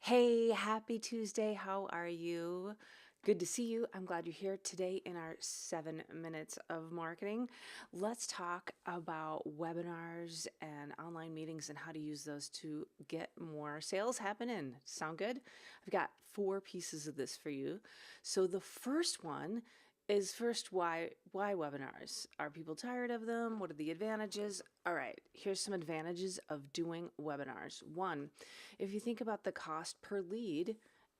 Hey, happy Tuesday. How are you? Good to see you. I'm glad you're here today in our 7 minutes of marketing. Let's talk about webinars and online meetings and how to use those to get more sales happening. Sound good? I've got four pieces of this for you. So the first one is first why webinars? Are people tired of them? What are the advantages? All right, here's some advantages of doing webinars. One, if you think about the cost per lead,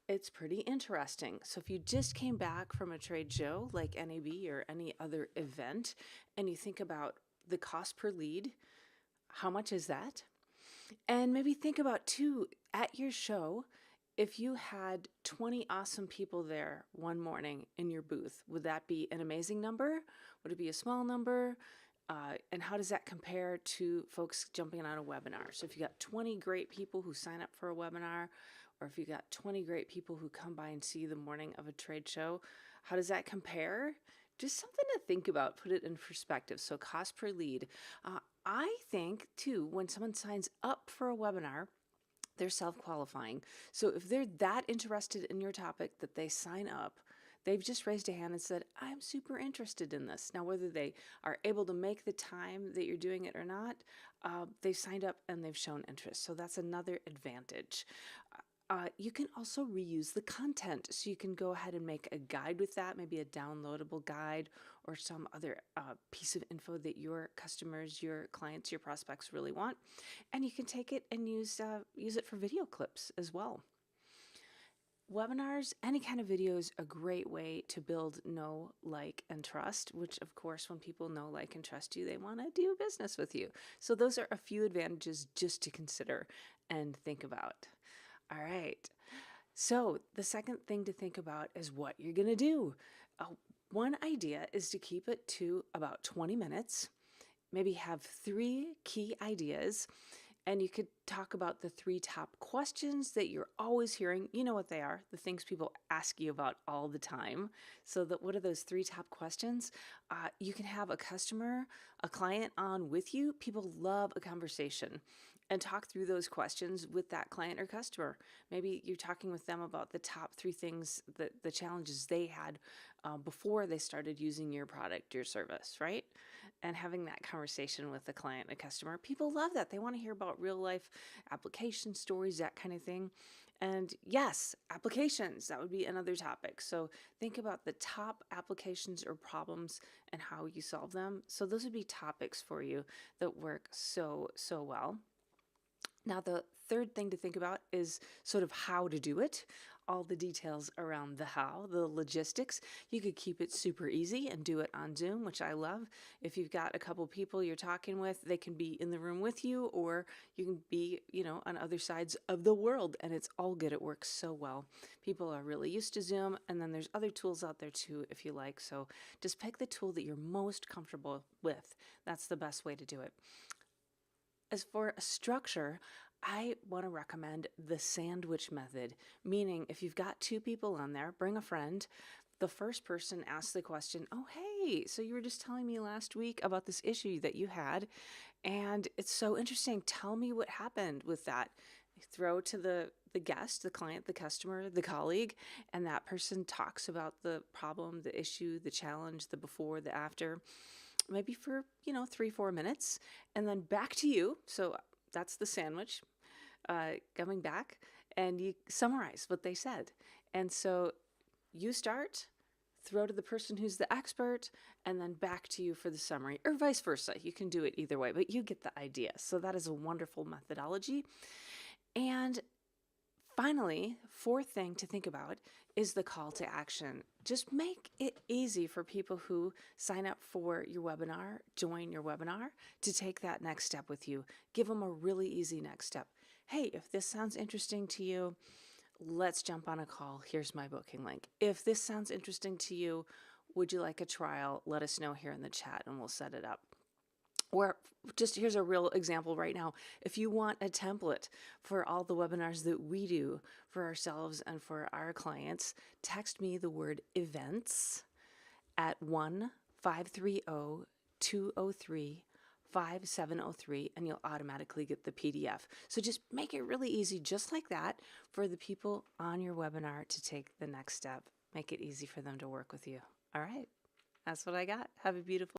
it's pretty interesting. So if you just came back from a trade show like NAB or any other event and you think about the cost per lead, how much is that? And maybe think about too, at your show, if you had 20 awesome people there one morning in your booth, would that be an amazing number? Would it be a small number? And how does that compare to folks jumping on a webinar? So if you got 20 great people who sign up for a webinar, or if you got 20 great people who come by and see you the morning of a trade show, how does that compare? Just something to think about, put it in perspective. So cost per lead. I think too, when someone signs up for a webinar, they're self-qualifying. So if they're that interested in your topic that they sign up, they've just raised a hand and said, I'm super interested in this. Now, whether they are able to make the time that you're doing it or not, they've signed up and they've shown interest. So that's another advantage. You can also reuse the content. So you can go ahead and make a guide with that, maybe a downloadable guide or some other piece of info that your customers, your clients, your prospects really want. And you can take it and use it for video clips as well. Webinars, any kind of video is a great way to build know, like, and trust, which of course, when people know, like, and trust you, they want to do business with you. So those are a few advantages just to consider and think about. All right. So the second thing to think about is what you're going to do. One idea is to keep it to about 20 minutes, maybe have three key ideas, and you could talk about the three top questions that you're always hearing. You know what they are, the things people ask you about all the time. So what are those three top questions? You can have a customer, a client on with you. People love a conversation and talk through those questions with that client or customer. Maybe you're talking with them about the top three things, the challenges they had before they started using your product, your service, right? And having that conversation with the client and customer. People love that. They want to hear about real life application stories, that kind of thing. And yes, applications, that would be another topic. So think about the top applications or problems and how you solve them. So those would be topics for you that work so well. Now, the third thing to think about is sort of how to do it, all the details around the how, the logistics. You could keep it super easy and do it on Zoom, which I love. If you've got a couple people you're talking with, they can be in the room with you, or you can be, on other sides of the world, and it's all good. It works so well. People are really used to Zoom, and then there's other tools out there too, if you like. So just pick the tool that you're most comfortable with. That's the best way to do it. As for a structure, I want to recommend the sandwich method, meaning if you've got two people on there, bring a friend. The first person asks the question, oh, hey, so you were just telling me last week about this issue that you had, and it's so interesting. Tell me what happened with that. Throw to the guest, the client, the customer, the colleague, and that person talks about the problem, the issue, the challenge, the before, the after, maybe for 3-4 minutes, and then back to you. So that's the sandwich, coming back, and you summarize what they said. And so you start, throw to the person who's the expert, and then back to you for the summary, or vice versa. You can do it either way, but you get the idea. So that is a wonderful methodology. And finally, fourth thing to think about is the call to action. Just make it easy for people who sign up for your webinar, join your webinar, to take that next step with you. Give them a really easy next step. Hey, if this sounds interesting to you, let's jump on a call. Here's my booking link. If this sounds interesting to you, would you like a trial? Let us know here in the chat and we'll set it up. Or just here's a real example right now. If you want a template for all the webinars that we do for ourselves and for our clients, text me the word events at 1-530-203 5703 and you'll automatically get the PDF. So just make it really easy, just like that, for the people on your webinar to take the next step. Make it easy for them to work with you. All right. That's what I got. Have a beautiful